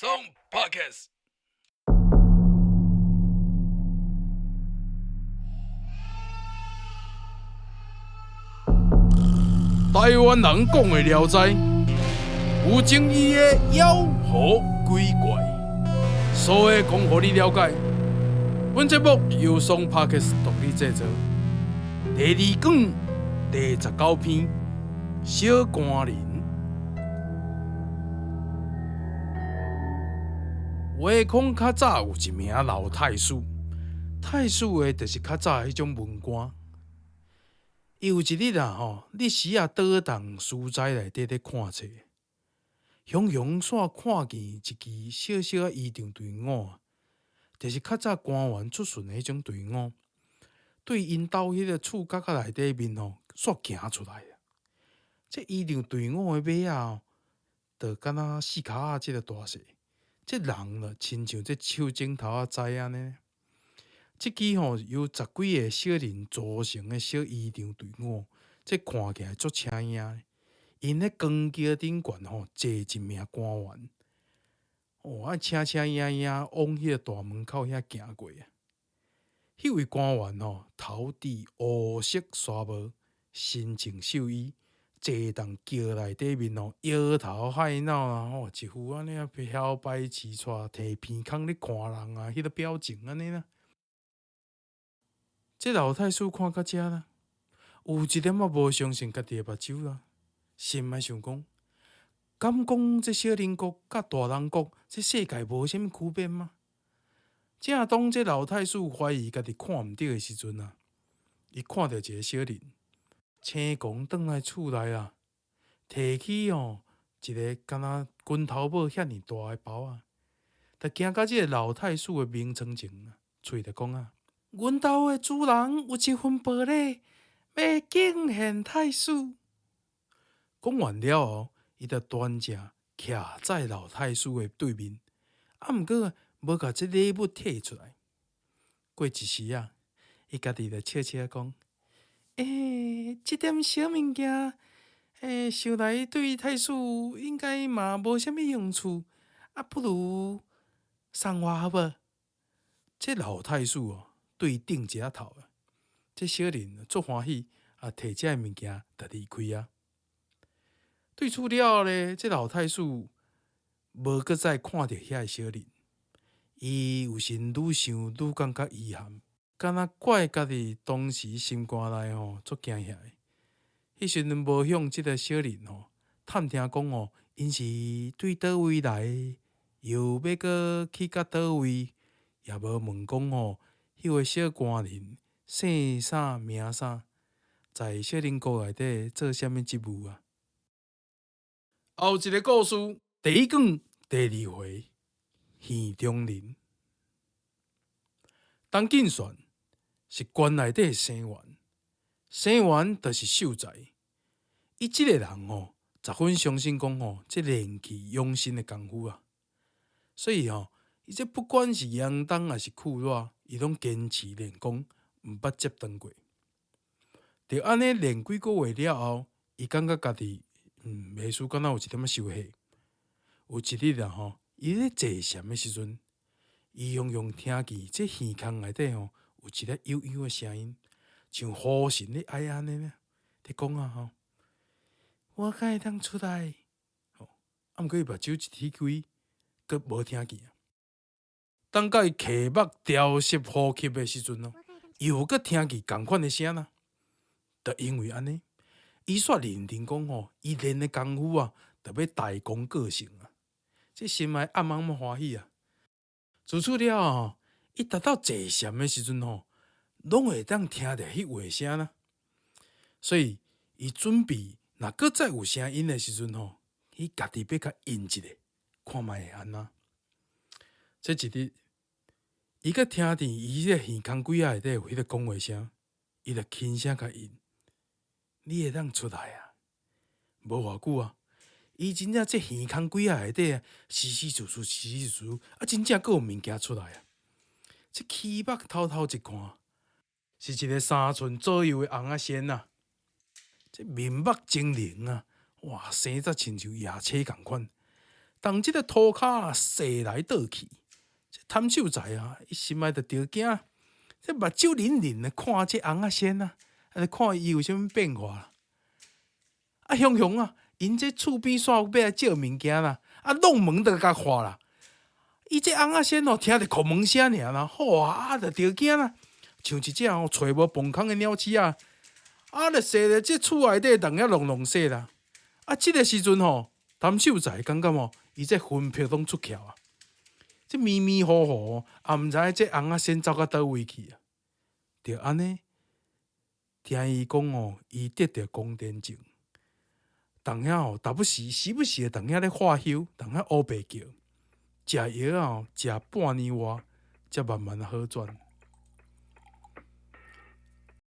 Song Podcast。台湾人讲的《聊斋》，有争议的妖狐鬼怪，所有讲互你了解。本节目由 Song Podcast 独立制作。第二讲第19篇，小官人。话讲较早有一名老太师，太师的就是较早迄种文官。伊有一日日时倒动书斋内底咧看册，雄雄煞看见一支小小仪仗队伍，就是较早官员出巡的迄种队伍，对因兜迄个厝角内底面煞行出来啊！这仪仗队伍的马就敢若四脚即个大细，这人亲像这手指头仔安尼。这支由10几个小人组成的小仪仗队伍，这看起来足请影。因咧光桥顶悬坐一名官员，请迎迎往迄个大门口遐行过啊。迄位官员头戴乌色纱帽，身穿寿衣，坐动桥内底面摇头摆脑啊，一副安尼摇摆饲带，摕鼻孔咧看人啊，迄个表情安尼啦。这老太师看到遮啦，有一点无相信家己的目睭啦，心内想讲：敢讲这小人国甲大人国这世界无啥物区别吗？正当这老太师怀疑家己看毋到的时阵啊，伊看到一个小人，青狂转来厝内啊，摕起一个敢若拳头拇遐尼大的包啊，就行到这个老太师的面床前，喙就讲啊。阮兜的主人有一份报礼，要敬献太师。讲完了后，伊就端正徛在老太师的对面，毋过无甲这礼物摕出来。过一时啊，伊家己就笑笑讲：“这点小物件，想来对太师应该嘛无啥物用处，不如送我好无？”这老太师对顶一下头啊，这小人足欢喜摕这物件就离开啊。对厝了后呢，这老太师无搁再看到遐个小人，伊有时愈想愈感觉遗憾，敢若怪家己当时心肝内足惊吓的。迄时阵无向这个小人探听讲因是对倒位来的，又要搁去到倒位，也无问讲迄位小官人姓啥名啥，在小人国内底做啥物职务啊？后一个故事，第一讲第2回，县中人。当进选是县内底的生员，生员就是秀才。伊即个人十分相信讲这练气养生的功夫啊，所以伊这不管是阳冬还是酷热，伊拢坚持练功，毋捌接断过。就安尼练几个月了后，伊感觉家己袂输敢若有一点仔休息。有一日伊咧坐禅的时阵，伊常常听见这耳孔内底有一个悠悠的声音，像呼神咧哀安尼咧，伫讲啊我敢会当出来？毋过伊目睭一起开，阁无听见。当甲伊闭目调息呼吸的时阵又阁听见同款的声啦。就因为安尼，伊煞认定讲伊练的功夫就要大功告成啊！这心内暗暗欢喜啊！自此了伊达到坐禅的时阵拢会当听到迄话声啦。所以伊准备若阁再有声音的时阵伊家己要甲印一个，看卖会安怎？这一日，伊阁听见伊这耳孔柜内底有迄个讲话声，伊就轻声甲印：“你会当出来啊？”无偌久伊真正这耳孔柜内底稀稀疏疏，稀稀疏疏，真正阁有物件出来啊！这起目偷偷一看，是一个3寸左右的红仔仙啊！这面目狰狞啊，哇，生得亲像野车共款，当即个涂骹踅来倒去，这贪手仔啊，伊心内就着惊，这目睭灵灵的看这翁仔仙啊，看伊有啥物变化。啊，雄雄啊，因这厝边煞要来借物件啦，啊，弄门就甲看啦。伊这翁仔仙哦，听着叩门声尔啦，哇，就着惊啦，像一只哦找无饭空的鸟鼠啊，啊，就踅咧这厝内底，动遐隆隆踅啦。啊，即个时阵吼，谭秀才感觉吼，伊这魂魄拢出窍啊，这迷迷糊糊，也毋知这翁仔仙走到倒位去啊。就安尼，听伊讲哦，伊得着宫殿症，动遐吼，时不时动遐咧化休，动遐乌白叫。食药啊，食半年外，才慢慢好转。